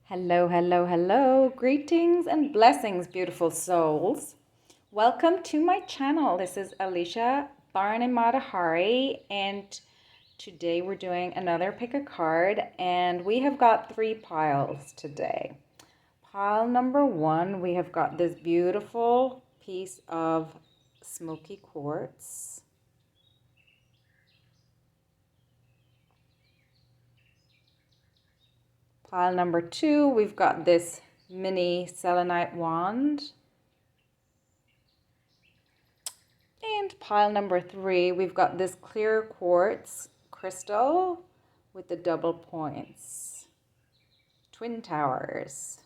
Hello, hello, hello. Greetings and blessings, beautiful souls. Welcome to my channel. This is Alicia Barnamatahari, and today we're doing another pick a card, and we have got 3 piles today. Pile number 1, we have got this beautiful piece of smoky quartz. Pile number 2, we've got this mini selenite wand. And pile number 3, we've got this clear quartz crystal with the double points. Twin towers.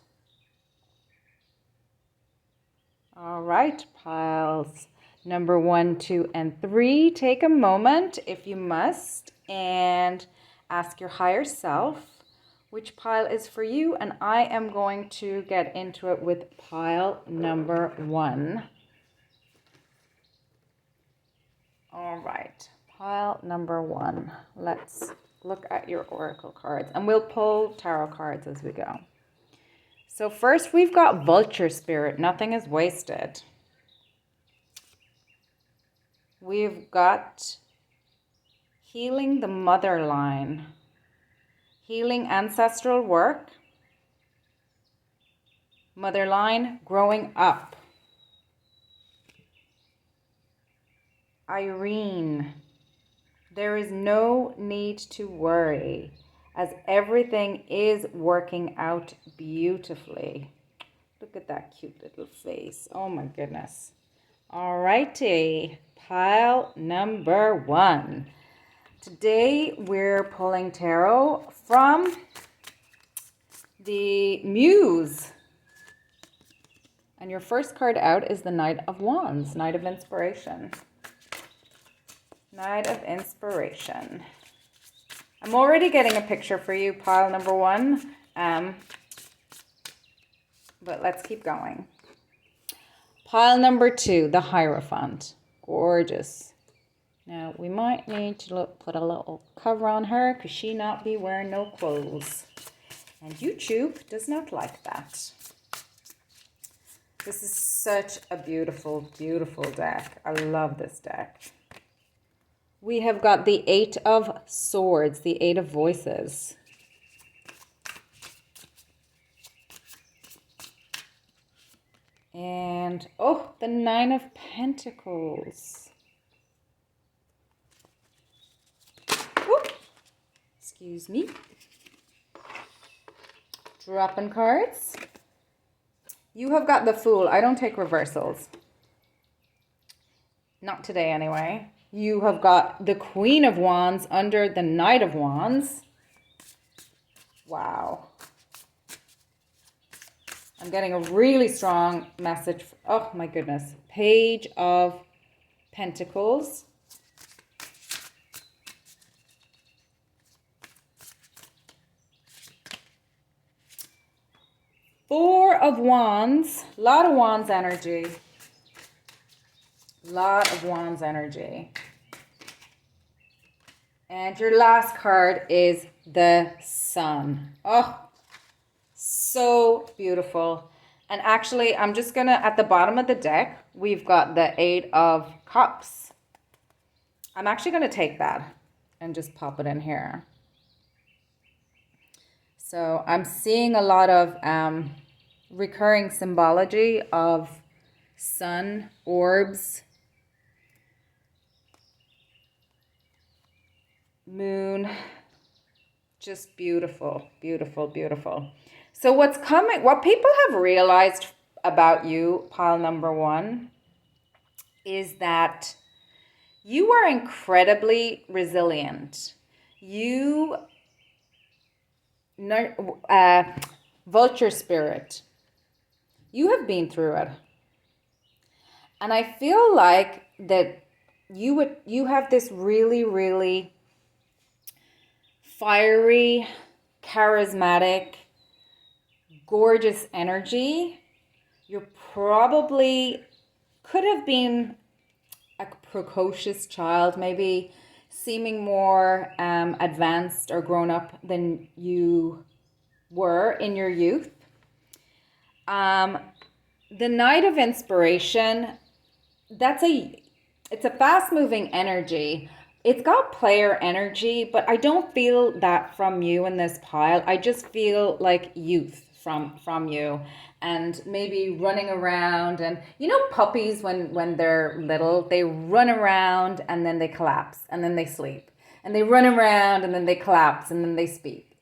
All right, piles number 1, 2, and 3. Take a moment, if you must, and ask your higher self which pile is for you. And I am going to get into it with pile number 1. All right, pile number 1. Let's look at your oracle cards, and we'll pull tarot cards as we go. So first we've got vulture spirit. Nothing is wasted. We've got healing the mother line, healing ancestral work, mother line, growing up. Irene, there is no need to worry as everything is working out beautifully. Look at that cute little face. Oh my goodness. All righty, pile number 1. Today we're pulling tarot from the Muse. And your first card out is the Knight of Wands, Knight of Inspiration. Knight of Inspiration. I'm already getting a picture for you, pile number 1. But let's keep going. Pile number 2, the Hierophant. Gorgeous. Now, we might need to put a little cover on her because she not be wearing no clothes. And YouTube does not like that. This is such a beautiful, beautiful deck. I love this deck. We have got the 8 of Swords, the 8 of Voices. And, oh, the 9 of Pentacles. Ooh, excuse me. Dropping cards. You have got the Fool. I don't take reversals. Not today, anyway. You have got the Queen of Wands under the Knight of Wands. Wow. I'm getting a really strong message. Oh my goodness. Page of Pentacles. Four of Wands. A lot of Wands energy. Lot of Wands energy. And your last card is the Sun. Oh, so beautiful. And actually, I'm just going to, at the bottom of the deck, we've got the 8 of Cups. I'm actually going to take that and just pop it in here. So I'm seeing a lot of recurring symbology of sun, orbs, moon. Just beautiful, beautiful, beautiful. So what's coming, what people have realized about you, pile number 1, is that you are incredibly resilient. You, vulture spirit, you have been through it. And I feel like that you have this really, really fiery, charismatic, gorgeous energy. You probably could have been a precocious child, maybe seeming more advanced or grown up than you were in your youth. The Knight of Inspiration, it's a fast moving energy. It's got player energy, but I don't feel that from you in this pile. I just feel like youth from you, and maybe running around. And puppies, when they're little, they run around and then they collapse and then they sleep, and they run around and then they collapse and then they sleep,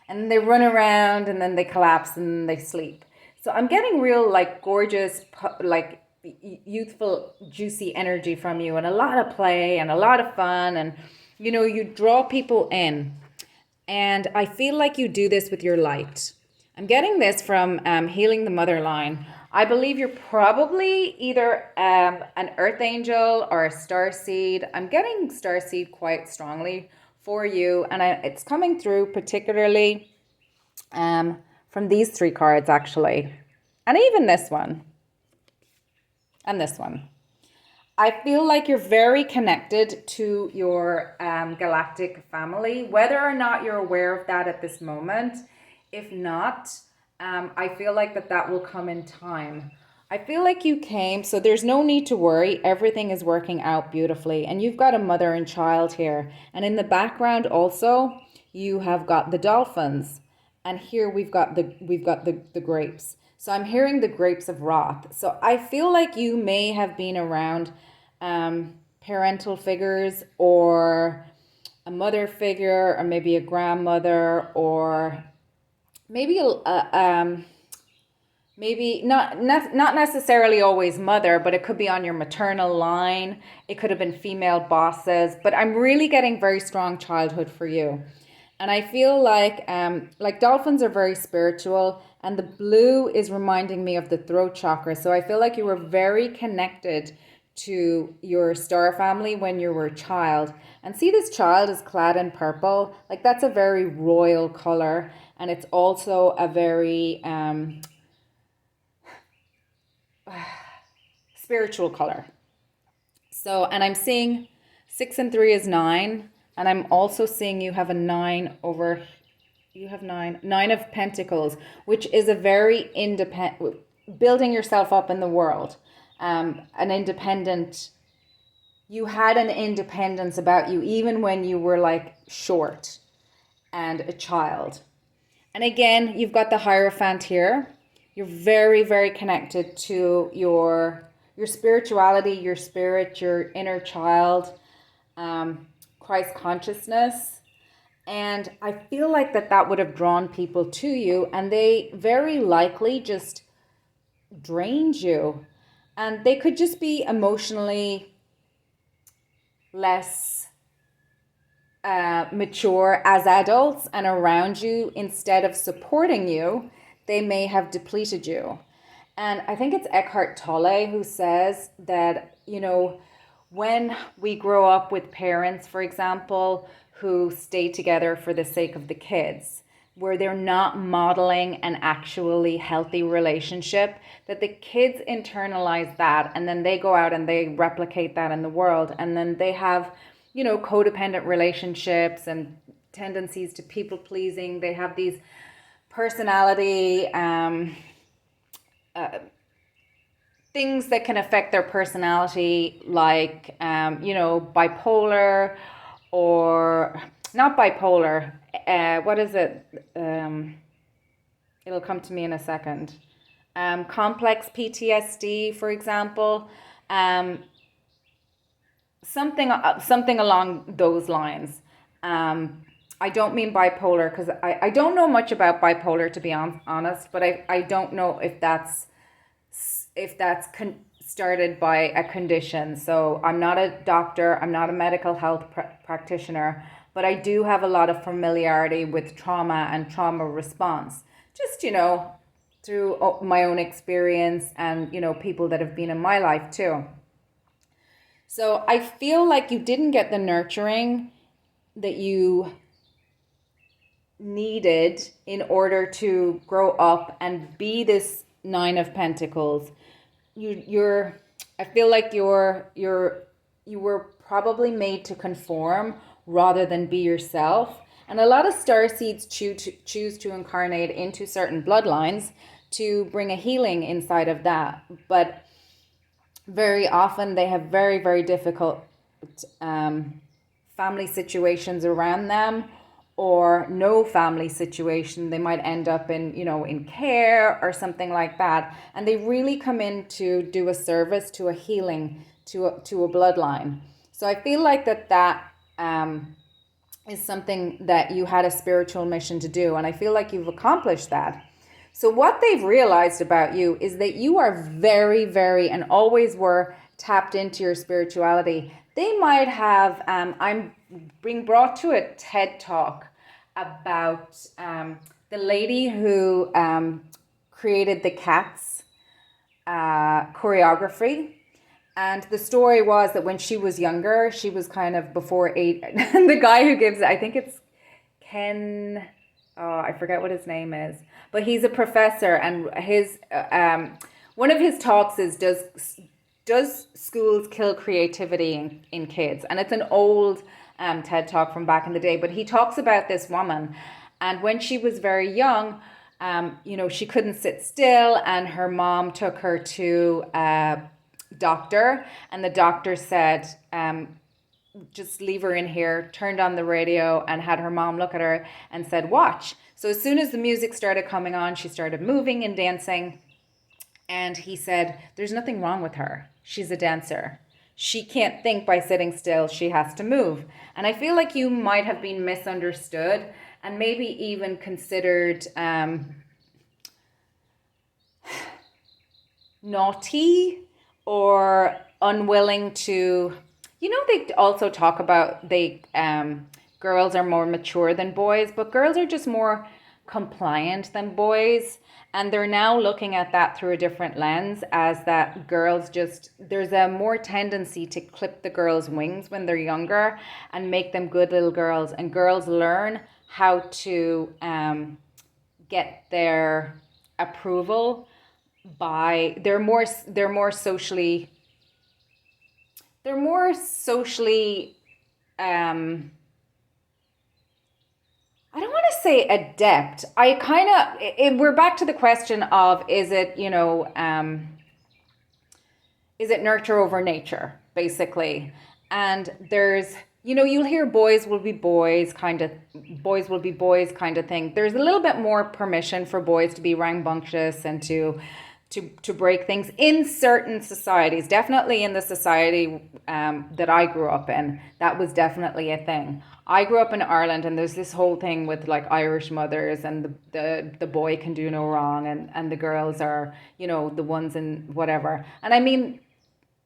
and then they run around and then they collapse and then they sleep. So I'm getting real like gorgeous like youthful juicy energy from you, and a lot of play and a lot of fun, and you draw people in. And I feel like you do this with your light. I'm getting this from Healing the Mother line. I believe you're probably either an earth angel or a star seed. I'm getting star seed quite strongly for you, and it's coming through particularly from these three cards actually, and even this one and this one. I feel like you're very connected to your galactic family, whether or not you're aware of that at this moment. If not, I feel like that will come in time. I feel like you came, so there's no need to worry. Everything is working out beautifully. And you've got a mother and child here. And in the background also, you have got the dolphins. And here we've got the grapes. So I'm hearing the grapes of wrath. So I feel like you may have been around parental figures, or a mother figure, or maybe a grandmother, or maybe maybe not necessarily always mother, but it could be on your maternal line. It could have been female bosses, but I'm really getting very strong childhood for you. And I feel like dolphins are very spiritual, and the blue is reminding me of the throat chakra. So I feel like you were very connected to your star family when you were a child. And see, this child is clad in purple. Like, that's a very royal color, and it's also a very spiritual color. So, and I'm seeing 6 and 3 is 9. And I'm also seeing you have a 9 over, you have 9 of Pentacles, which is a very independent, building yourself up in the world. An independent, you had an independence about you, even when you were like short and a child. And again, you've got the Hierophant here. You're very, very connected to your spirituality, your spirit, your inner child, Christ consciousness. And I feel like that would have drawn people to you, and they very likely just drained you. And they could just be emotionally less mature as adults and around you. Instead of supporting you, they may have depleted you. And I think it's Eckhart Tolle who says that, when we grow up with parents, for example, who stay together for the sake of the kids, where they're not modeling an actually healthy relationship, that the kids internalize that, and then they go out and they replicate that in the world, and then they have, codependent relationships and tendencies to people pleasing. They have these personality things that can affect their personality, like, bipolar, or not bipolar. What is it? It'll come to me in a second. Complex PTSD, for example. Something along those lines. I don't mean bipolar, because I don't know much about bipolar, to be honest, but I don't know if that's started by a condition. So I'm not a doctor, I'm not a medical health practitioner, but I do have a lot of familiarity with trauma and trauma response, just, through my own experience and, people that have been in my life too. So I feel like you didn't get the nurturing that you needed in order to grow up and be this 9 of Pentacles. I feel like you were probably made to conform rather than be yourself. And a lot of star seeds choose to incarnate into certain bloodlines to bring a healing inside of that. But very often they have very, very difficult family situations around them, or no family situation. They might end up in, in care or something like that. And they really come in to do a service, to a healing, to a bloodline. So I feel like that is something that you had a spiritual mission to do. And I feel like you've accomplished that. So what they've realized about you is that you are very, very, and always were tapped into your spirituality. They might have, I'm being brought to a TED Talk about the lady who created the Cats choreography. And the story was that when she was younger, she was kind of before 8. The guy who gives it, I think it's Ken, oh, I forget what his name is, but he's a professor, and his one of his talks is does schools kill creativity in kids? And it's an old TED Talk from back in the day, but he talks about this woman, and when she was very young, she couldn't sit still, and her mom took her to doctor, and the doctor said, just leave her in here, turned on the radio and had her mom look at her and said, watch. So as soon as the music started coming on, she started moving and dancing. And he said, there's nothing wrong with her. She's a dancer. She can't think by sitting still. She has to move. And I feel like you might have been misunderstood and maybe even considered naughty or unwilling to, they also talk about girls are more mature than boys, but girls are just more compliant than boys. And they're now looking at that through a different lens, as that girls there's a more tendency to clip the girls' wings when they're younger and make them good little girls. And girls learn how to get their approval by, they're more socially I don't want to say adept. We're back to the question of, is it nurture over nature, basically? And there's, you'll hear boys will be boys kind of thing. There's a little bit more permission for boys to be rambunctious and to break things in certain societies. Definitely in the society that I grew up in, that was definitely a thing. I grew up in Ireland, and there's this whole thing with like Irish mothers, and the boy can do no wrong, and the girls are, the ones in whatever. And I mean,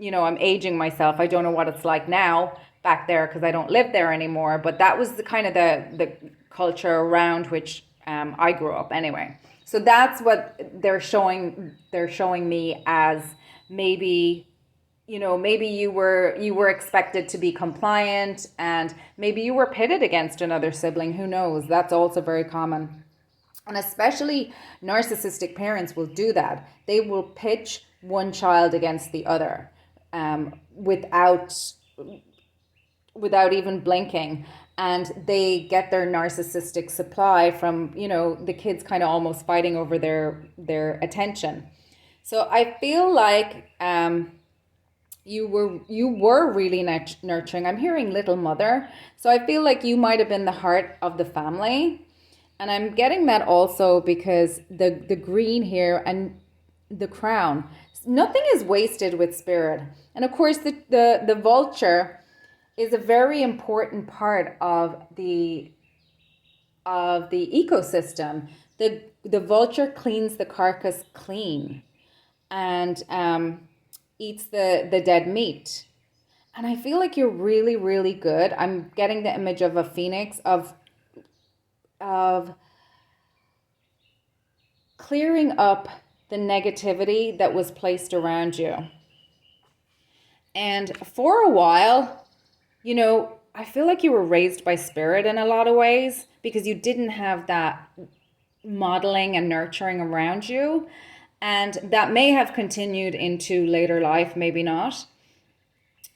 I'm aging myself. I don't know what it's like now back there because I don't live there anymore. But that was the kind of the culture around which I grew up anyway. So that's what they're showing me as, maybe, maybe you were expected to be compliant, and maybe you were pitted against another sibling. Who knows? That's also very common. And especially narcissistic parents will do that. They will pitch one child against the other without even blinking. And they get their narcissistic supply from, the kids kind of almost fighting over their attention. So I feel like you were really nurturing. I'm hearing little mother. So I feel like you might have been the heart of the family. And I'm getting that also because the green here and the crown, nothing is wasted with spirit. And of course the vulture is a very important part of the ecosystem. The vulture cleans the carcass clean and eats the dead meat. And I feel like you're really, really good. I'm getting the image of a phoenix, of clearing up the negativity that was placed around you. And for a while, I feel like you were raised by spirit in a lot of ways, because you didn't have that modeling and nurturing around you. And that may have continued into later life, maybe not.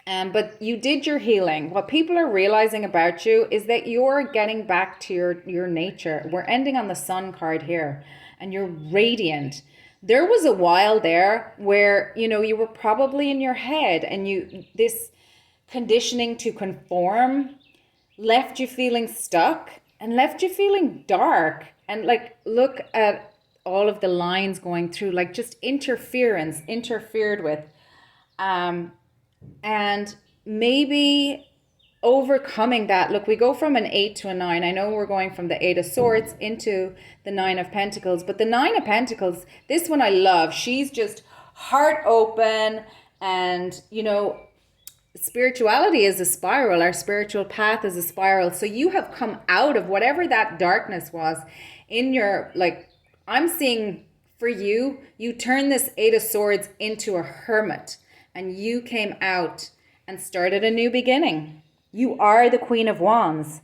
But you did your healing. What people are realizing about you is that you're getting back to your nature. We're ending on the sun card here, and you're radiant. There was a while there where, you were probably in your head, and this conditioning to conform left you feeling stuck and left you feeling dark. And like, look at all of the lines going through, like just interfered with. And maybe overcoming that. Look, we go from an 8 to a 9. I know we're going from the 8 of Swords into the 9 of Pentacles, but the 9 of Pentacles, this one I love. She's just heart open, and spirituality is a spiral. Our spiritual path is a spiral. So you have come out of whatever that darkness was in your, like, I'm seeing for you, you turn this 8 of Swords into a hermit, and you came out and started a new beginning. You are the Queen of Wands.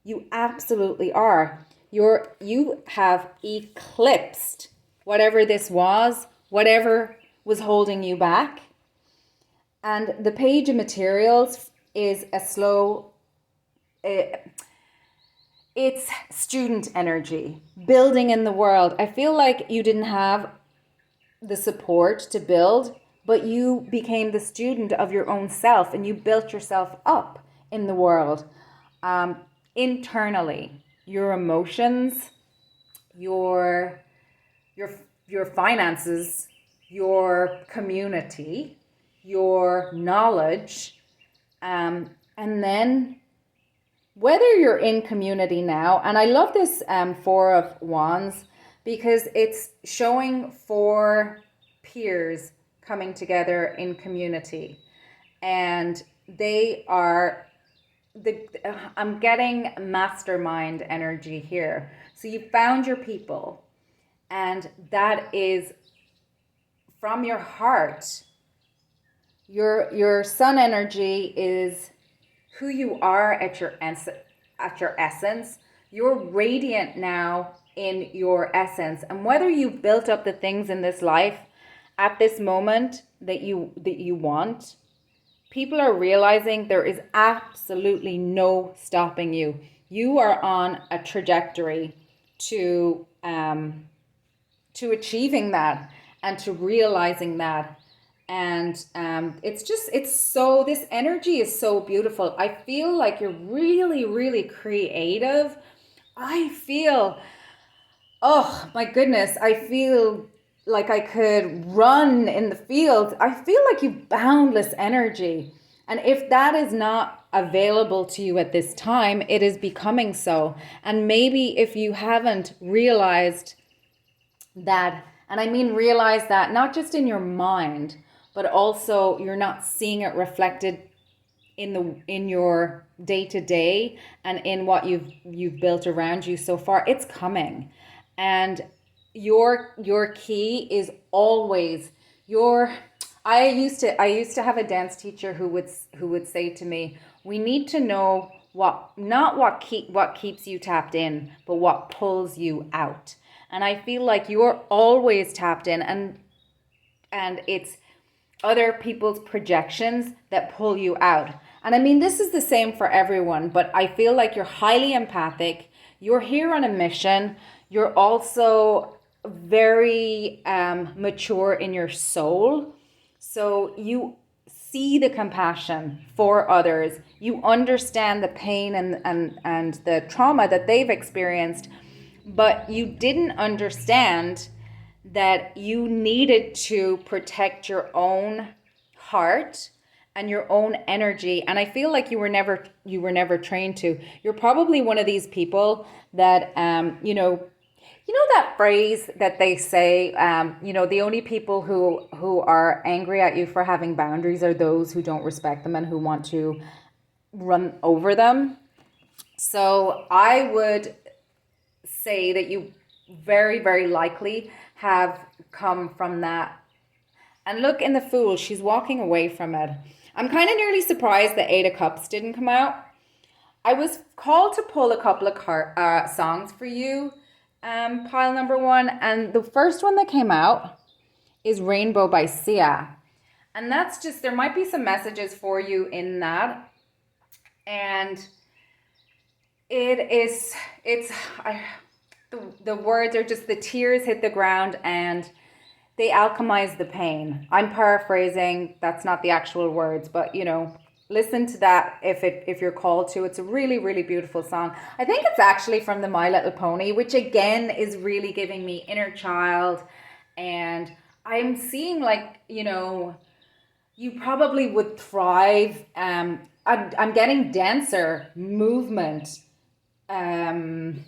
You absolutely are. You have eclipsed whatever this was, whatever was holding you back. And the Page of Materials is a slow, it's student energy, building in the world. I feel like you didn't have the support to build, but you became the student of your own self, and you built yourself up in the world. Internally, your emotions, your finances, your community, your knowledge, and then whether you're in community now, and I love this 4 of Wands because it's showing 4 peers coming together in community, and they are I'm getting mastermind energy here. So you found your people, and that is from your heart. Your sun energy is who you are at your essence. You're radiant now in your essence, and whether you've built up the things in this life at this moment that you want, people are realizing there is absolutely no stopping you. You are on a trajectory to achieving that and to realizing that. And this energy is so beautiful. I feel like you're really, really creative. I feel, oh my goodness, I feel like I could run in the field. I feel like you've boundless energy. And if that is not available to you at this time, it is becoming so. And maybe if you haven't realized that, and I mean realize that not just in your mind, but also you're not seeing it reflected in your day-to-day and in what you've built around you so far. It's coming. And your key is always I used to have a dance teacher who would say to me, we need to know what keeps you tapped in, but what pulls you out. And I feel like you're always tapped in, and it's other people's projections that pull you out. And I mean, this is the same for everyone, but I feel like you're highly empathic. You're here on a mission. You're also very mature in your soul. So you see the compassion for others. You understand the pain and the trauma that they've experienced, but you didn't understand that you needed to protect your own heart and your own energy. And I feel like you were never trained to. You're probably one of these people that you know that phrase that they say, the only people who are angry at you for having boundaries are those who don't respect them and who want to run over them. So I would say that you very, very likely have come from that. And look, in the Fool, she's walking away from it. I'm kind of nearly surprised the 8 of Cups didn't come out. I was called to pull a couple of songs for you, pile number 1. And the first one that came out is Rainbow by Sia. And that's just, there might be some messages for you in that. And the words are just, the tears hit the ground and they alchemize the pain. I'm paraphrasing, that's not the actual words, but listen to that if you're called to. It's a really, really beautiful song. I think it's actually from the My Little Pony, which again is really giving me inner child. And I'm seeing you probably would thrive. I'm getting dancer movement. And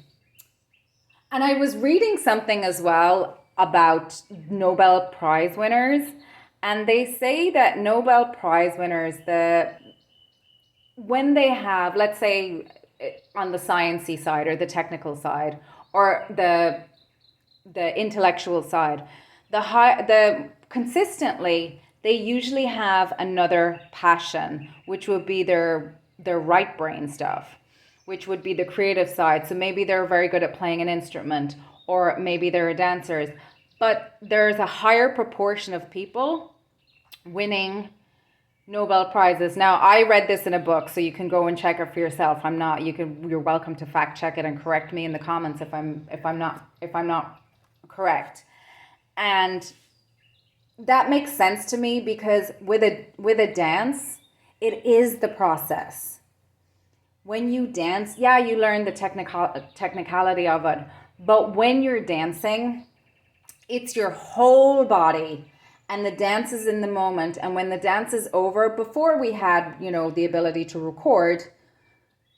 I was reading something as well about Nobel Prize winners. And they say that Nobel Prize winners, when they have, let's say, on the sciencey side or the technical side or the intellectual side, the consistently they usually have another passion, which would be their right brain stuff, which would be the creative side. So maybe they're very good at playing an instrument, or maybe they're dancers. But there's a higher proportion of people winning Nobel Prizes. Now, I read this in a book, so you can go and check it for yourself. You're welcome to fact check it and correct me in the comments if I'm not correct. And that makes sense to me, because with a dance, it is the process. When you dance, yeah, you learn the technicality of it, but when you're dancing, it's your whole body, and the dance is in the moment. And when the dance is over, before we had the ability to record,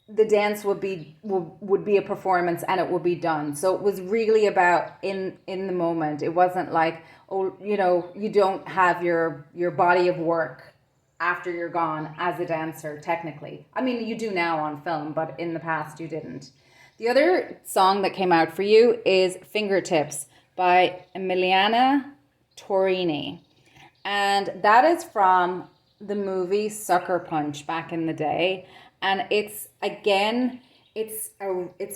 the dance would be a performance and it would be done. So it was really about in the moment. It wasn't like, you don't have your body of work after you're gone as a dancer, technically. I mean, you do now on film, but in the past you didn't. The other song that came out for you is Fingertips by Emiliana Torini. And that is from the movie Sucker Punch back in the day. And it's a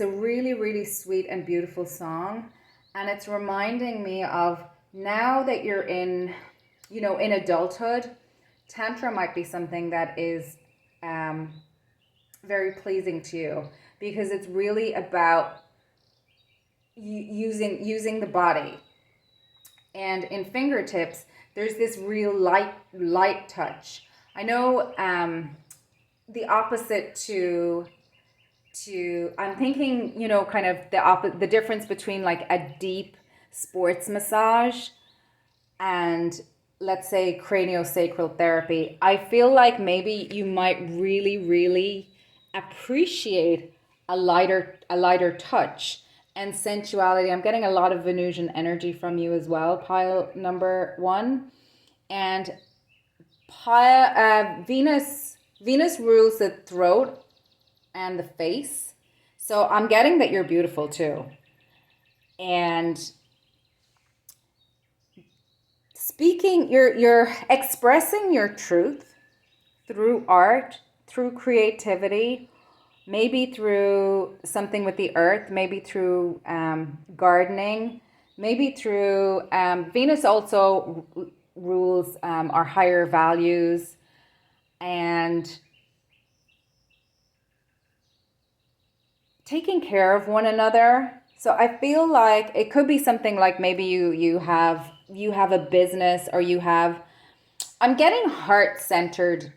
really, really sweet and beautiful song. And it's reminding me of, now that you're in adulthood, Tantra might be something that is very pleasing to you, because it's really about using the body. And in Fingertips, there's this real light touch. I know the opposite to I'm thinking, kind of the difference between like a deep sports massage and, let's say, craniosacral therapy. I feel like maybe you might really, really appreciate a lighter touch and sensuality. I'm getting a lot of Venusian energy from you as well, pile number 1. And Venus rules the throat and the face. So I'm getting that you're beautiful too. And speaking, you're expressing your truth through art, through creativity, maybe through something with the earth, maybe through gardening, maybe through Venus also rules our higher values and taking care of one another. So I feel like it could be something like maybe you have a business, or I'm getting heart-centered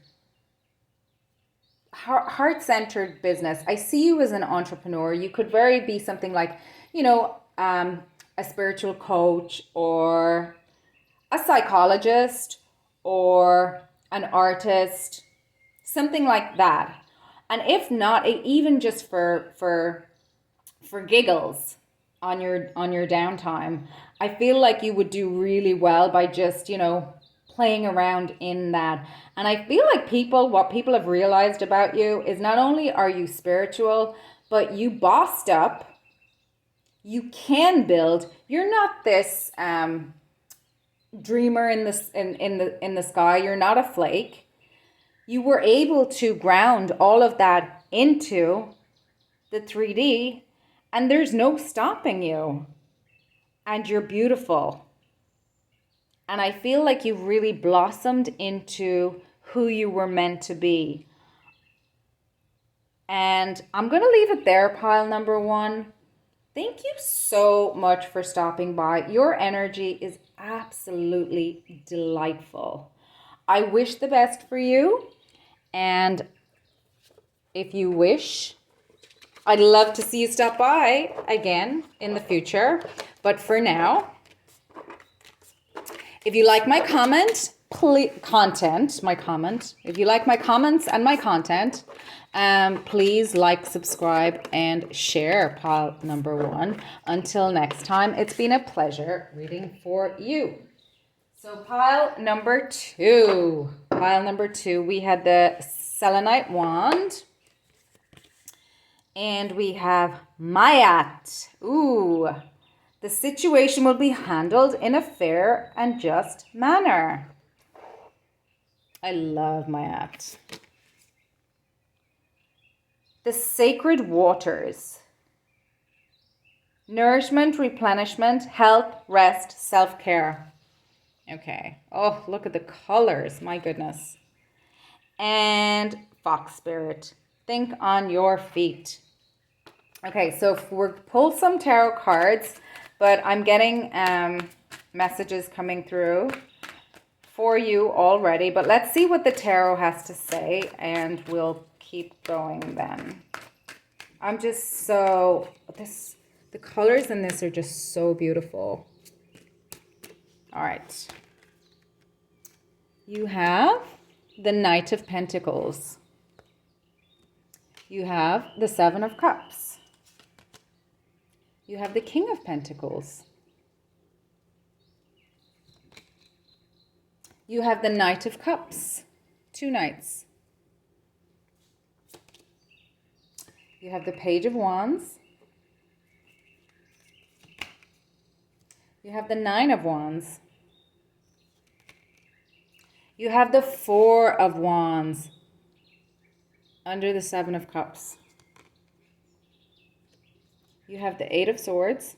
business. I see you as an entrepreneur. You could very be something like, a spiritual coach, or a psychologist, or an artist, something like that. And if not, even just for giggles on your downtime, I feel like you would do really well by just, playing around in that. And I feel like what people have realized about you is, not only are you spiritual, but you bossed up. You can build. You're not this dreamer in the sky. You're not a flake. You were able to ground all of that into the 3D, and there's no stopping you. And you're beautiful. And I feel like you've really blossomed into who you were meant to be. And I'm going to leave it there, pile number one. Thank you so much for stopping by. Your energy is absolutely delightful. I wish the best for you. And if you wish, I'd love to see you stop by again in the future. But for now, if you like my if you like my comments and my content, please like, subscribe, and share pile number one. Until next time, it's been a pleasure reading for you. So pile number two, we had the selenite wand, and we have Mayat. Ooh. The situation will be handled in a fair and just manner. I love Mayat. The sacred waters. Nourishment, replenishment, health, rest, self-care. Okay. Oh, look at the colors. My goodness. And fox spirit. Think on your feet. Okay, so we'll pull some tarot cards, but I'm getting messages coming through for you already. But let's see what the tarot has to say, and we'll keep going then. I'm just so... the colors in this are just so beautiful. All right. You have the Knight of Pentacles. You have the Seven of Cups. You have the King of Pentacles. You have the Knight of Cups. Two knights. You have the Page of Wands. You have the Nine of Wands. You have the Four of Wands under the Seven of Cups. You have the Eight of Swords.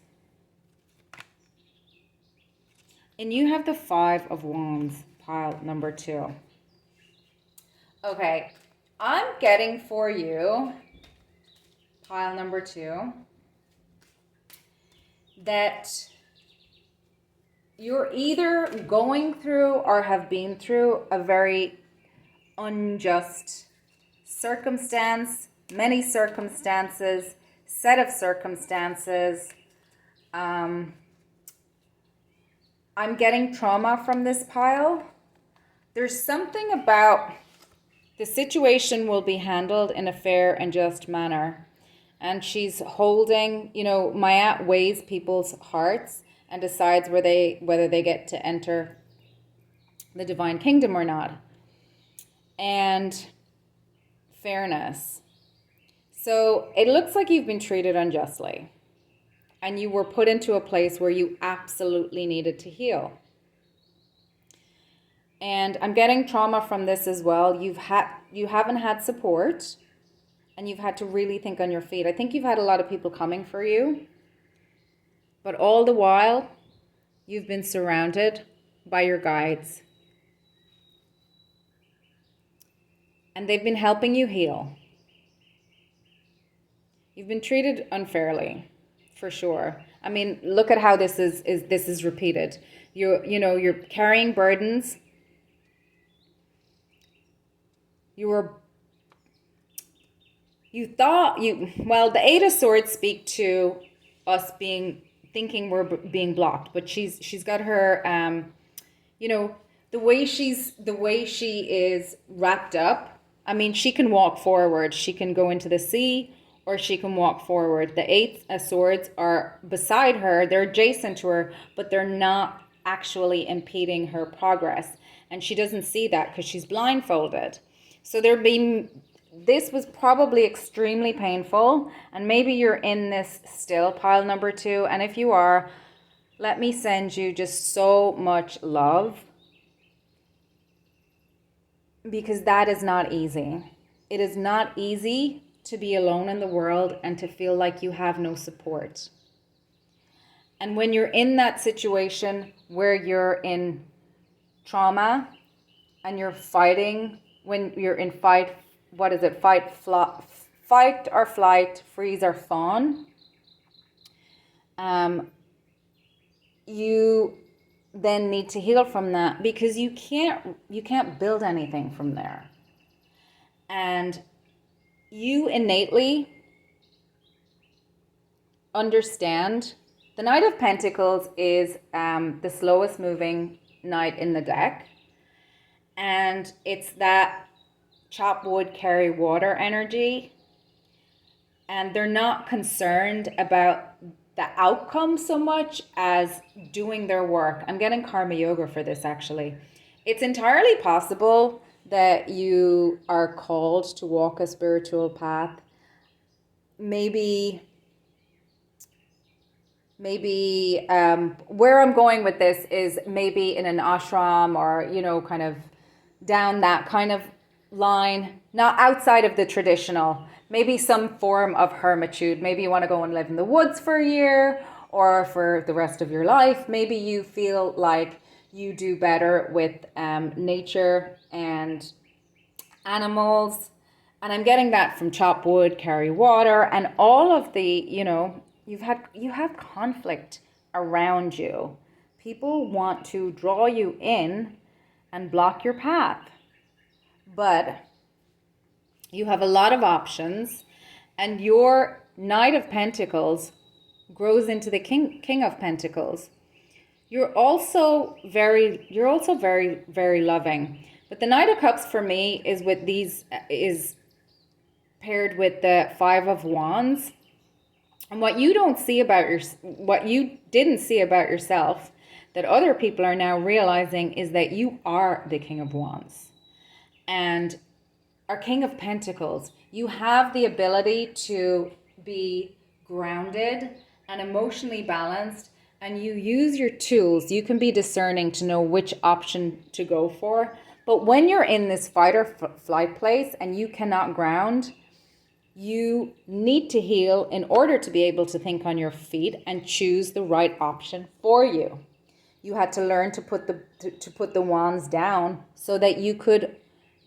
And you have the Five of Wands, pile number two. Okay, I'm getting for you, pile number two, that you're either going through or have been through a very unjust circumstance, many circumstances, set of circumstances. I'm getting trauma from this pile. There's something about the situation will be handled in a fair and just manner. And she's holding, Mayat weighs people's hearts and decides whether they get to enter the divine kingdom or not. And fairness. So it looks like you've been treated unjustly. And you were put into a place where you absolutely needed to heal. And I'm getting trauma from this as well. You haven't had support, and you've had to really think on your feet. I think you've had a lot of people coming for you, but all the while, you've been surrounded by your guides. And they've been helping you heal. You've been treated unfairly, for sure. I mean, look at how this is repeated. You're carrying burdens. The Eight of Swords speak to us thinking we're being blocked, but she's got her, the way she is wrapped up. I mean, she can walk forward. She can go into the sea, or she can walk forward. The Eight of Swords are beside her. They're adjacent to her, but they're not actually impeding her progress. And she doesn't see that because she's blindfolded. So this was probably extremely painful. And maybe you're in this still, pile number two. And if you are, let me send you just so much love. Because that is not easy. It is not easy to be alone in the world and to feel like you have no support. And when you're in that situation where you're in trauma and you're fighting, when you're in fight, what is it? Fight or flight, freeze or fawn. You then need to heal from that, because you can't build anything from there. And you innately understand the Knight of Pentacles is the slowest moving knight in the deck. And it's that chop wood, carry water energy. And they're not concerned about the outcome so much as doing their work. I'm getting karma yoga for this, actually. It's entirely possible that you are called to walk a spiritual path. Maybe where I'm going with this is maybe in an ashram, or, kind of down that kind of line, not outside of the traditional, maybe some form of hermitude. Maybe you want to go and live in the woods for a year or for the rest of your life. Maybe you feel like you do better with nature and animals. And I'm getting that from chop wood, carry water, and all of the, you have conflict around you. People want to draw you in and block your path. But you have a lot of options, and your Knight of Pentacles grows into the King of Pentacles. You're also very, very loving. But the Knight of Cups for me is paired with the Five of Wands. And what you didn't see about yourself, that other people are now realizing, is that you are the King of Wands. And our King of Pentacles, you have the ability to be grounded and emotionally balanced, and you use your tools. You can be discerning to know which option to go for. But when you're in this fight or flight place and you cannot ground, you need to heal in order to be able to think on your feet and choose the right option for you. You had to learn to put the wands down so that you could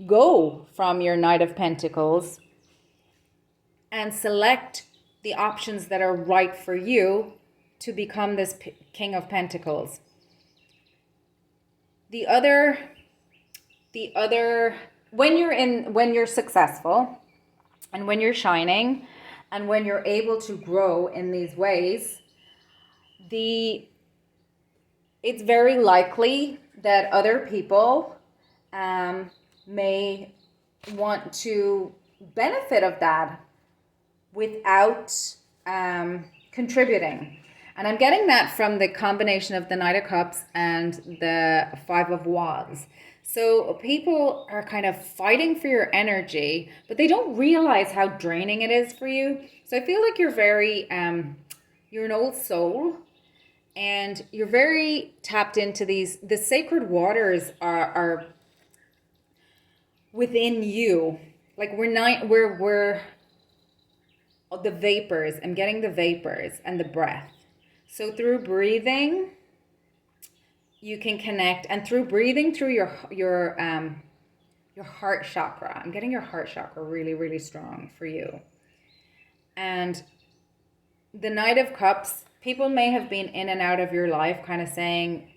go from your Knight of Pentacles and select the options that are right for you to become this King of Pentacles. The other, when you're successful and when you're shining and when you're able to grow in these ways, it's very likely that other people may want to benefit of that without contributing. And I'm getting that from the combination of the Knight of Cups and the Five of Wands. So people are kind of fighting for your energy, but they don't realize how draining it is for you. So I feel like you're very, you're an old soul, and you're very tapped into the sacred waters are within you. Like we're the vapors. I'm getting the vapors and the breath. So through breathing, you can connect, and through breathing through your heart chakra. I'm getting your heart chakra really, really strong for you. And the Knight of Cups, people may have been in and out of your life kind of saying,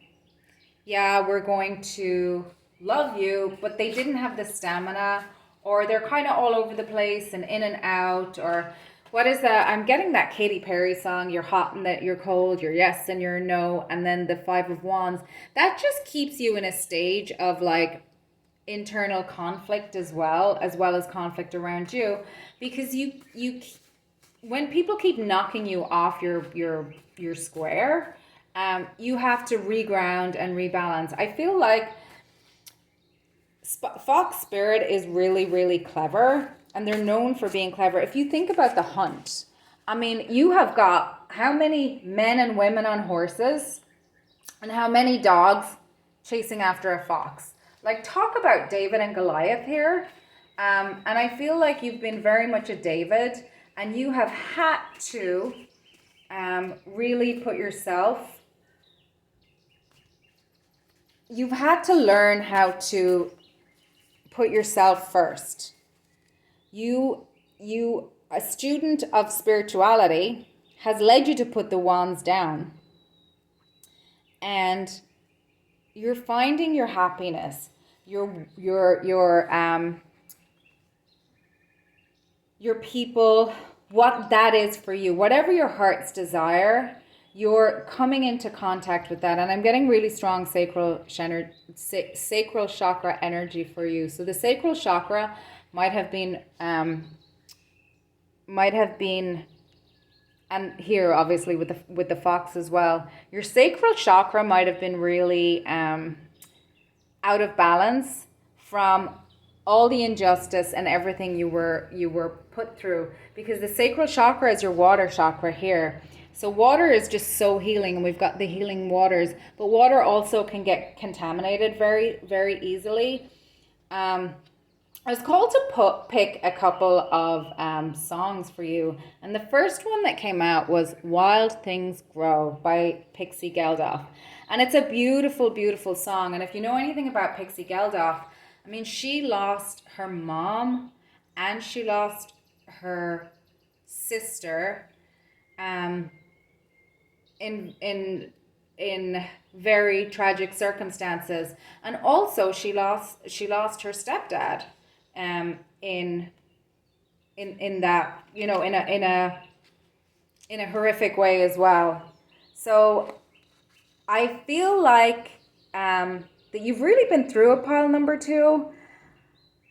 yeah, we're going to love you, but they didn't have the stamina, or they're kind of all over the place and in and out, or what is that? I'm getting that Katy Perry song, you're hot and that you're cold, you're yes and you're no, and then the Five of Wands. That just keeps you in a stage of like internal conflict as well as conflict around you, because you when people keep knocking you off your square, you have to reground and rebalance. I feel like Fox Spirit is really, really clever, and they're known for being clever. If you think about the hunt, I mean, you have got how many men and women on horses and how many dogs chasing after a fox. Like, talk about David and Goliath here. And I feel like you've been very much a David, and you have had to really put yourself you've had to learn how to put yourself first. You, a student of spirituality, has led you to put the wands down. And you're finding your happiness, your people, what that is for you, whatever your heart's desire, you're coming into contact with that. And I'm getting really strong sacral chakra energy for you. So the sacral chakra might have been, and here obviously with the fox as well, your sacral chakra might have been really out of balance from all the injustice and everything you were put through, because the sacral chakra is your water chakra here. So water is just so healing, and we've got the healing waters, but water also can get contaminated very, very easily. I was called to pick a couple of songs for you, and the first one that came out was Wild Things Grow by Pixie Geldof. And it's a beautiful, beautiful song. And if you know anything about Pixie Geldof, I mean, she lost her mom and she lost her sister in very tragic circumstances. And also she lost her stepdad in that, you know, in a horrific way as well. So I feel like that you've really been through a pile number 2.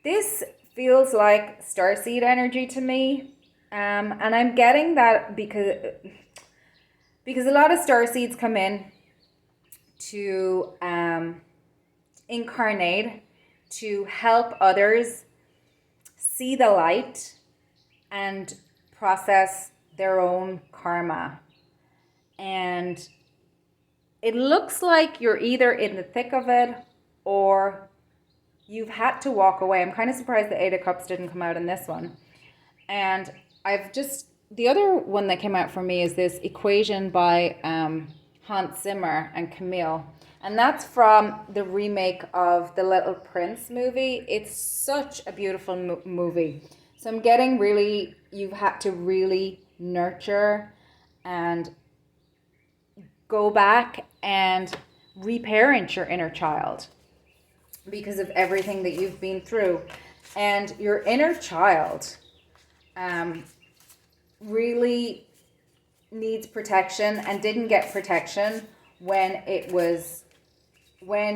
This feels like starseed energy to me, and I'm getting that because a lot of starseeds come in to incarnate to help others see the light and process their own karma. And it looks like you're either in the thick of it or you've had to walk away. I'm kind of surprised the 8 of Cups didn't come out in this one. And the other one that came out for me is this Equation by Hans Zimmer and Camille. And that's from the remake of the Little Prince movie. It's such a beautiful movie. So I'm getting really, you've had to really nurture and go back and reparent your inner child because of everything that you've been through. And your inner child really needs protection and didn't get protection when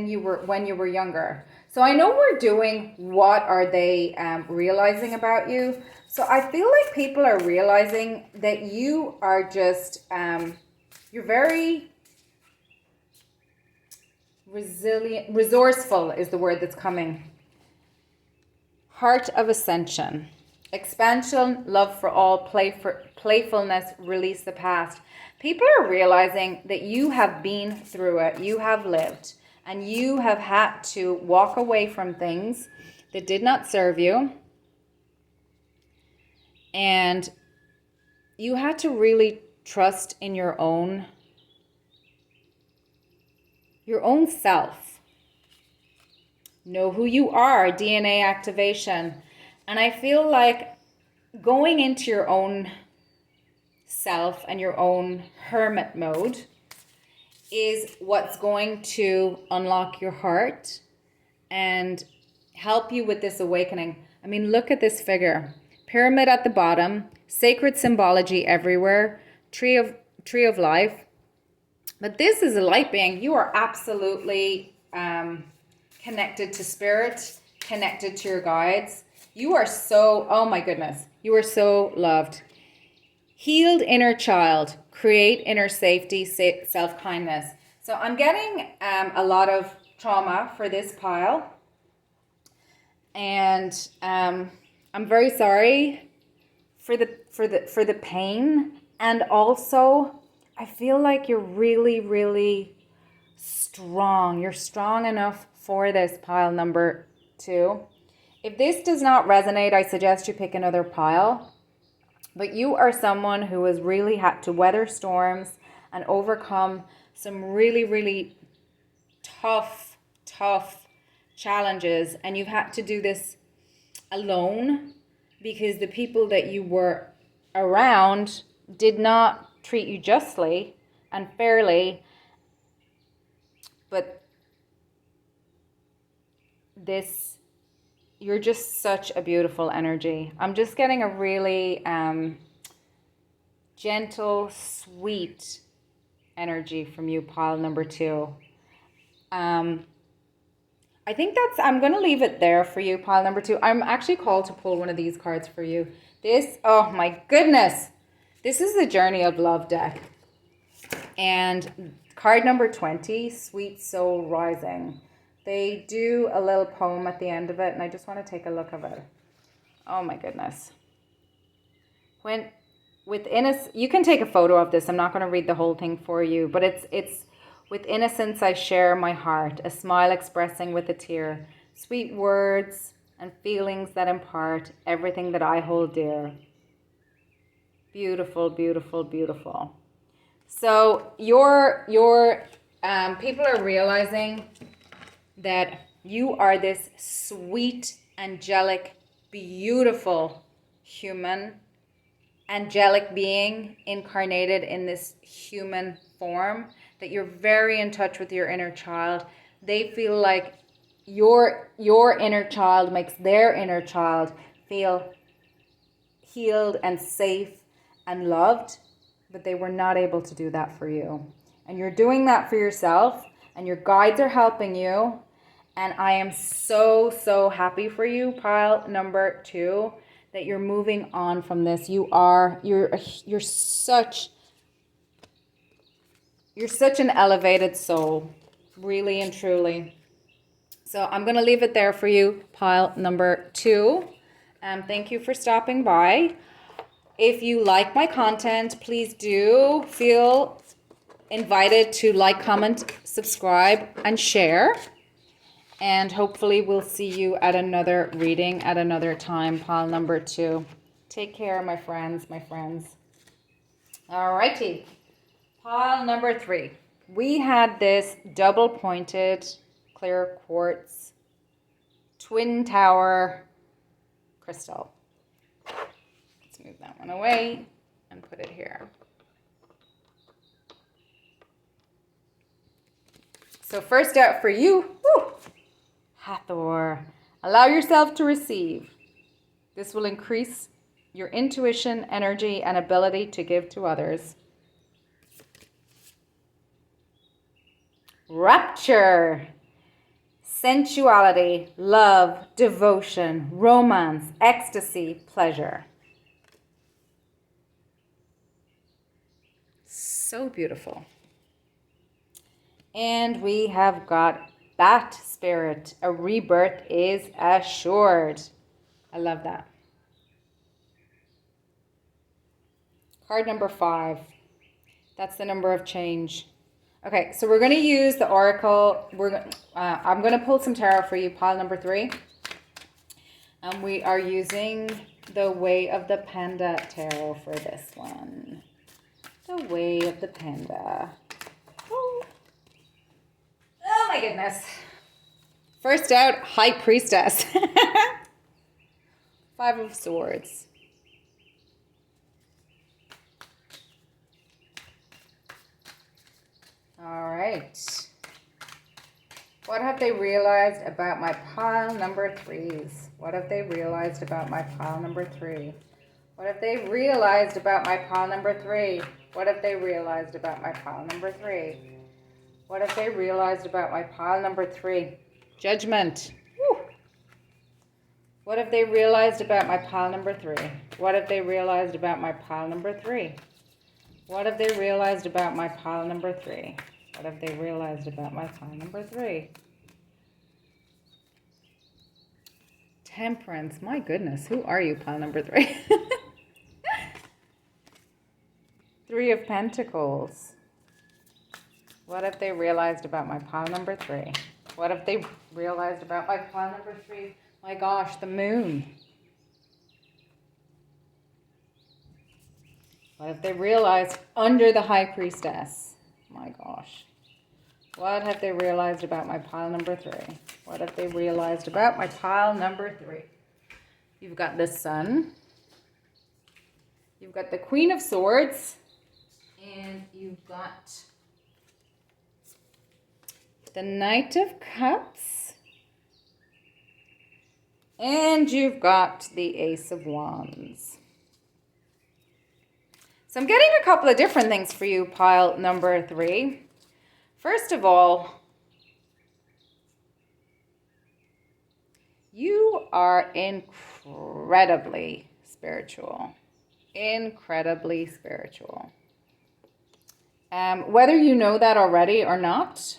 you were younger. So I know we're doing what are they realizing about you. So I feel like people are realizing that you are just you're very resilient, resourceful is the word that's coming. Heart of ascension, expansion, love for all, playfulness, release the past. People are realizing that you have been through it, you have lived, and you have had to walk away from things that did not serve you. And you had to really trust in your own self. Know who you are, DNA activation. And I feel like going into your own self and your own hermit mode is what's going to unlock your heart and help you with this awakening. I mean, look at this figure. Pyramid at the bottom, sacred symbology everywhere, tree of life. But this is a light being. You are absolutely connected to spirit, connected to your guides. You are so, oh my goodness, you are so loved. Healed inner child, create inner safety, self-kindness. So I'm getting a lot of trauma for this pile. And I'm very sorry for the pain. And also, I feel like you're really, really strong. You're strong enough for this pile number 2. If this does not resonate, I suggest you pick another pile. But you are someone who has really had to weather storms and overcome some really, really tough tough challenges, and you've had to do this alone because the people that you were around did not treat you justly and fairly. But you're just such a beautiful energy. I'm just getting a really gentle, sweet energy from you, pile number 2. I think I'm going to leave it there for you, pile number 2. I'm actually called to pull one of these cards for you. Oh my goodness. This is the Journey of Love deck. And card number 20, Sweet Soul Rising. They do a little poem at the end of it, and I just want to take a look at it. Oh my goodness. You can take a photo of this. I'm not going to read the whole thing for you, but it's with innocence I share my heart, a smile expressing with a tear, sweet words and feelings that impart everything that I hold dear. Beautiful, beautiful, beautiful. So your people are realizing that you are this sweet, angelic, beautiful human, angelic being incarnated in this human form, that you're very in touch with your inner child. They feel like your inner child makes their inner child feel healed and safe and loved, but they were not able to do that for you. And you're doing that for yourself, and your guides are helping you. And I am so, so happy for you, pile number 2, that you're moving on from this. You're such an elevated soul, really and truly. So I'm going to leave it there for you, pile number 2. Thank you for stopping by. If you like my content, please do feel invited to like, comment, subscribe, and share. And hopefully we'll see you at another reading at another time, pile number 2. Take care, my friends. Alrighty. Pile number 3. We had this double-pointed clear quartz twin tower crystal. Let's move that one away and put it here. So first out for you, Hathor. Allow yourself to receive. This will increase your intuition, energy, and ability to give to others. Rapture. Sensuality, love, devotion, romance, ecstasy, pleasure. So beautiful. And we have got Bat Spirit. A rebirth is assured. I love that. Card number 5. That's the number of change. Okay, so we're going to use the Oracle. I'm going to pull some tarot for you, pile number 3. And we are using the Way of the Panda tarot for this one. The Way of the Panda. Oh my goodness. First out, High Priestess. 5 of Swords. All right. What have they realized about my pile number 3s? What have they realized about my pile number 3? What have they realized about my pile number 3? What have they realized about my pile number 3? What have they realized about my pile number 3? Judgment. Woo. What have they realized about my pile number 3? What have they realized about my pile number 3? What have they realized about my pile number 3? What have they realized about my pile number 3? Temperance. My goodness, who are you, pile number 3? 3 of Pentacles. What have they realized about my pile number 3? What have they realized about my pile number 3? My gosh, the Moon. What have they realized under the High Priestess? My gosh. What have they realized about my pile number 3? What have they realized about my pile number 3? You've got the Sun. You've got the Queen of Swords. And you've got the Knight of Cups. And you've got the Ace of Wands. So I'm getting a couple of different things for you, pile number 3. First of all, you are incredibly spiritual. Incredibly spiritual. Whether you know that already or not,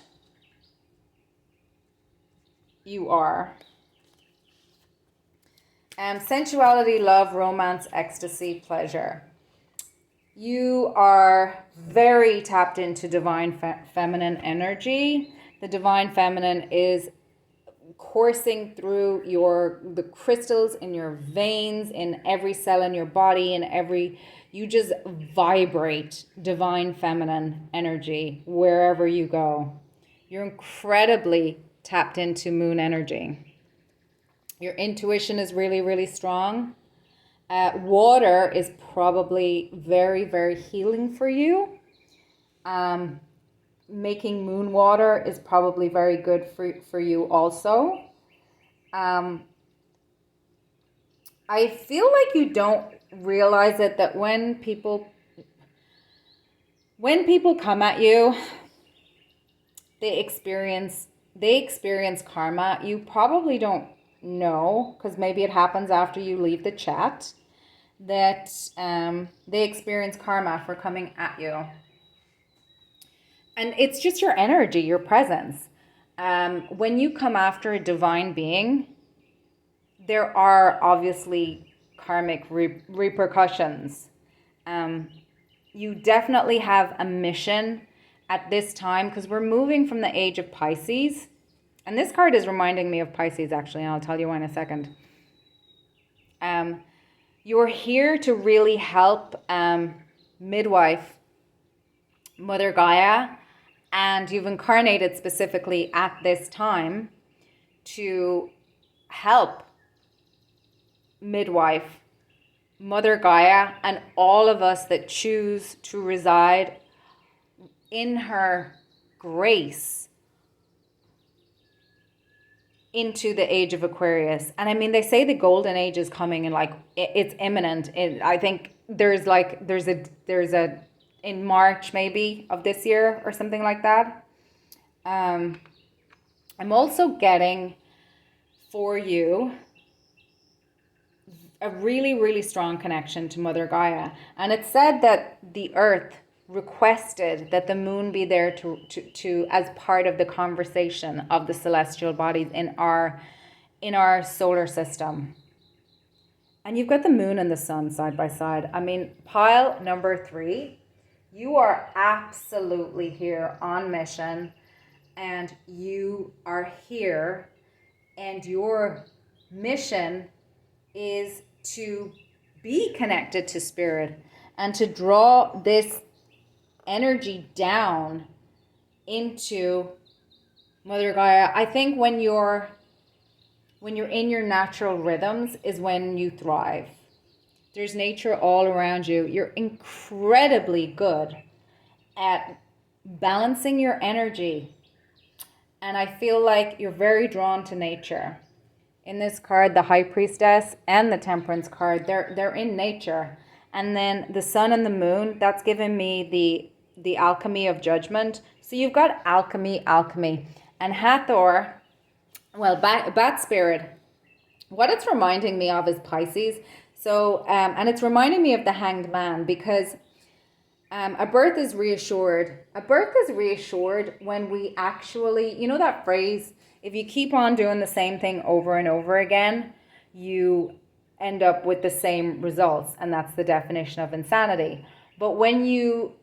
you are. Sensuality, love, romance, ecstasy, pleasure. You are very tapped into divine feminine energy. The divine feminine is coursing through the crystals in your veins, in every cell in your body, you just vibrate divine feminine energy wherever you go. You're incredibly tapped into moon energy. Your intuition is really, really strong. Water is probably very, very healing for you. Making moon water is probably very good for you also. I feel like you don't realize it, that when people come at you, they experience karma. You probably don't know, because maybe it happens after you leave the chat, that they experience karma for coming at you. And it's just your energy, your presence. When you come after a divine being, there are obviously karmic repercussions. You definitely have a mission at this time, because we're moving from the age of Pisces. And this card is reminding me of Pisces, actually, and I'll tell you why in a second. You're here to really help midwife Mother Gaia, and you've incarnated specifically at this time to help midwife Mother Gaia and all of us that choose to reside in her grace into the age of Aquarius. And I mean, they say the golden age is coming, and like it's imminent. I think there's a in March maybe of this year or something like that. I'm also getting for you a really, really strong connection to Mother Gaia. And it said that the earth requested that the moon be there to as part of the conversation of the celestial bodies in our solar system. And you've got the moon and the sun side by side. I mean, pile number 3, you are absolutely here on mission, and you are here, and your mission is to be connected to spirit and to draw this energy down into Mother Gaia. I think when you're in your natural rhythms is when you thrive. There's nature all around you. You're incredibly good at balancing your energy. And I feel like you're very drawn to nature. In this card, the High Priestess and the Temperance card, they're in nature. And then the sun and the moon, that's given me the alchemy of judgment. So you've got alchemy. And Hathor, well, bat spirit, what it's reminding me of is Pisces. So, and it's reminding me of the Hanged Man, because a birth is reassured. A birth is reassured when we actually, you know that phrase, if you keep on doing the same thing over and over again, you end up with the same results. And that's the definition of insanity. But when you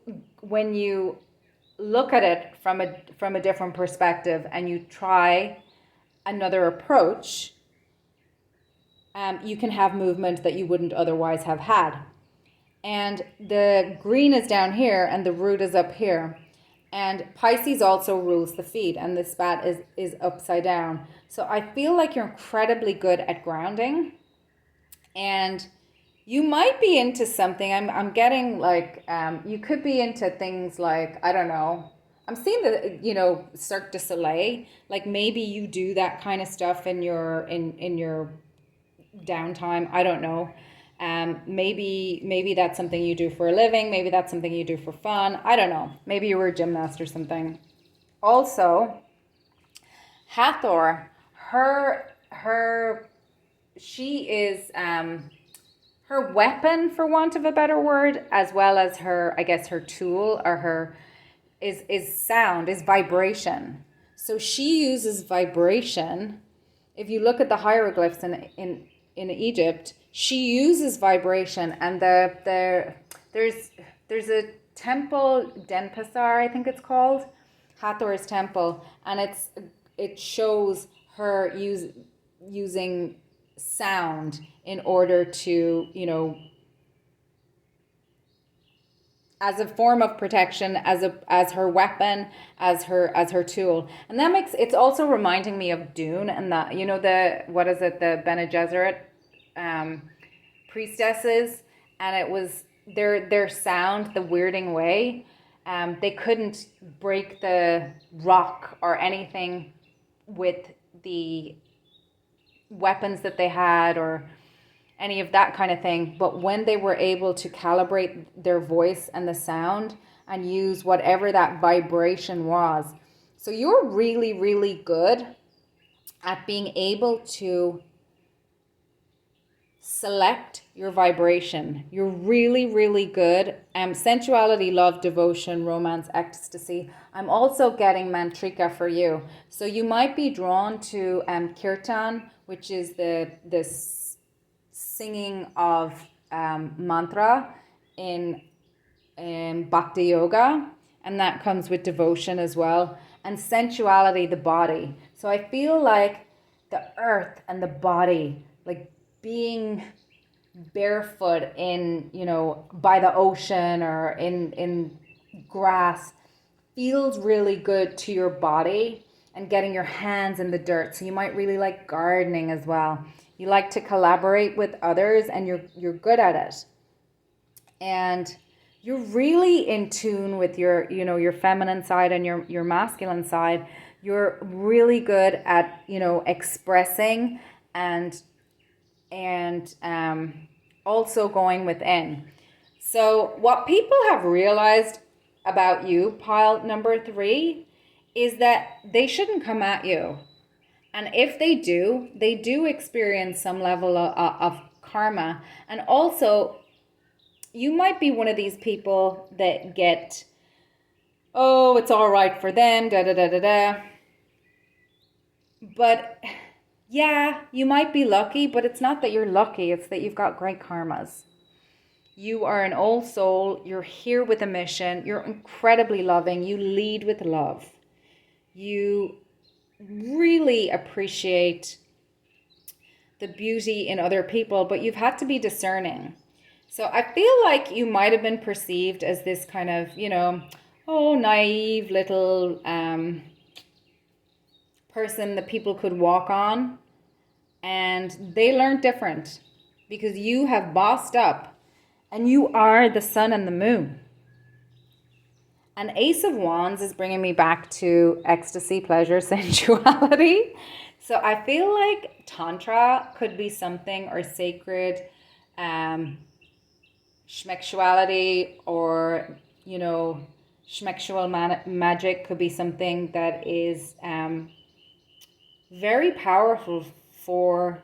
look at it from a different perspective and you try another approach, you can have movement that you wouldn't otherwise have had. And the green is down here and the root is up here. And Pisces also rules the feet, and this bat is upside down. So I feel like you're incredibly good at grounding, and you might be into something. I'm getting like you could be into things like, I don't know. I'm seeing the, Cirque du Soleil. Like maybe you do that kind of stuff in your downtime. I don't know. Maybe that's something you do for a living. Maybe that's something you do for fun. I don't know. Maybe you were a gymnast or something. Also, Hathor, she is her weapon, for want of a better word, as well as her, I guess, her tool or her is sound, is vibration. So she uses vibration. If you look at the hieroglyphs in Egypt, she uses vibration, and there's a temple, Denpasar, I think it's called, Hathor's temple, and it shows her using sound in order to, as a form of protection, as her weapon, as her tool. And that makes, it's also reminding me of Dune, and that, the Bene Gesserit priestesses, and it was their sound, the weirding way. They couldn't break the rock or anything with the weapons that they had or any of that kind of thing. But when they were able to calibrate their voice and the sound and use whatever that vibration was. So you're really, really good at being able to select your vibration. You're really, really good. Sensuality, love, devotion, romance, ecstasy. I'm also getting mantrika for you. So you might be drawn to kirtan, which is the singing of mantra in bhakti yoga, and that comes with devotion as well. And sensuality, the body. So I feel like the earth and the body, like being barefoot in, by the ocean or in grass, feels really good to your body, and getting your hands in the dirt. So you might really like gardening as well. You like to collaborate with others, and you're good at it. And you're really in tune with your feminine side and your masculine side. You're really good at, expressing and also going within. So what people have realized about you, pile number 3, is that they shouldn't come at you. And if they do experience some level of karma. And also, you might be one of these people that get, oh, it's all right for them, da da da da da. But yeah, you might be lucky, but it's not that you're lucky, it's that you've got great karmas. You are an old soul, you're here with a mission, you're incredibly loving, you lead with love. You really appreciate the beauty in other people, but you've had to be discerning. So I feel like you might have been perceived as this kind of, naive little person that people could walk on. And they learned different, because you have bossed up and you are the sun and the moon. And Ace of Wands is bringing me back to ecstasy, pleasure, sensuality. So I feel like Tantra could be something, or sacred schmexuality, or, schmexual magic could be something that is very powerful for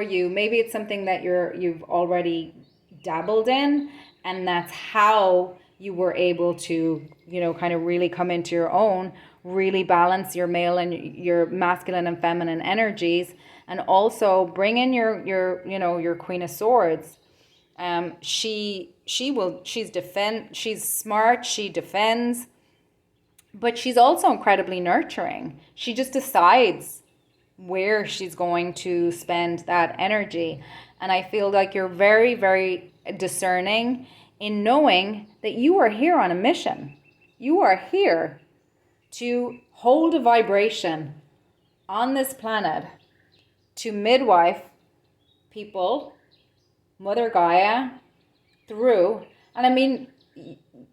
you. Maybe it's something that you've already dabbled in, and that's how you were able to, kind of really come into your own, really balance your male and your masculine and feminine energies, and also bring in your Queen of Swords. She's smart, she defends, but she's also incredibly nurturing. She just decides where she's going to spend that energy. And I feel like you're very, very discerning in knowing that you are here on a mission. You are here to hold a vibration on this planet to midwife people, Mother Gaia, through. And I mean,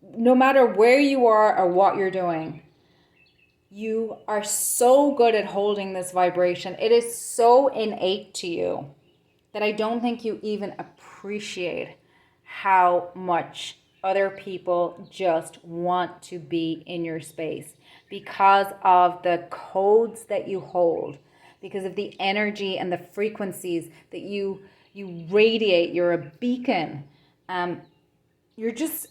no matter where you are or what you're doing, you are so good at holding this vibration. It is so innate to you that I don't think you even appreciate how much other people just want to be in your space because of the codes that you hold, because of the energy and the frequencies that you radiate. You're a beacon. You're just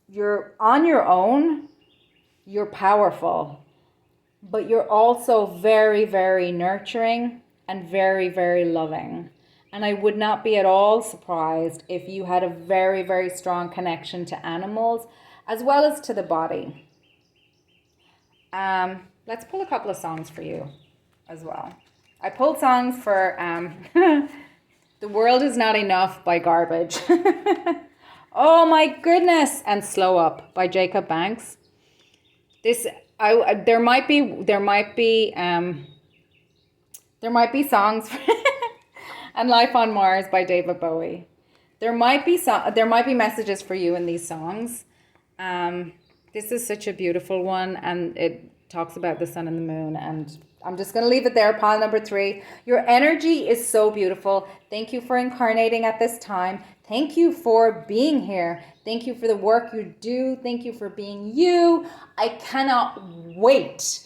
you're on your own. You're powerful, but you're also very, very nurturing and very, very loving. And I would not be at all surprised if you had a very, very strong connection to animals as well as to the body. Let's pull a couple of songs for you as well. I pulled songs for The World Is Not Enough by Garbage. Oh my goodness. And Slow Up by Jacob Banks. There might be songs and Life on Mars by David Bowie. There might be messages for you in these songs. This is such a beautiful one, and it talks about the sun and the moon, and I'm just going to leave it there. Pile number 3. Your energy is so beautiful. Thank you for incarnating at this time. Thank you for being here. Thank you for the work you do. Thank you for being you. I cannot wait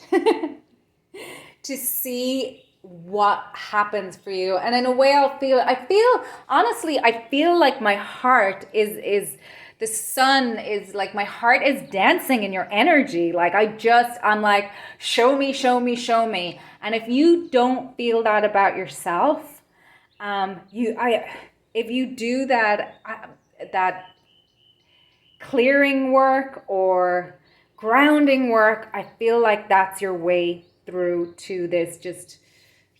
to see what happens for you. And in a way honestly, I feel like my heart is the sun is like, my heart is dancing in your energy. Like I'm like, show me, show me, show me. And if you don't feel that about yourself, if you do that clearing work or grounding work, I feel like that's your way through to this just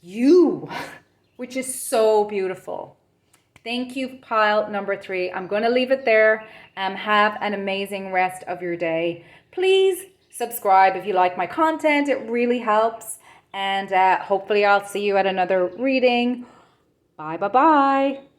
you, which is so beautiful. Thank you, pile number 3. I'm going to leave it there. Have an amazing rest of your day. Please subscribe if you like my content. It really helps. And hopefully I'll see you at another reading. Bye, bye, bye.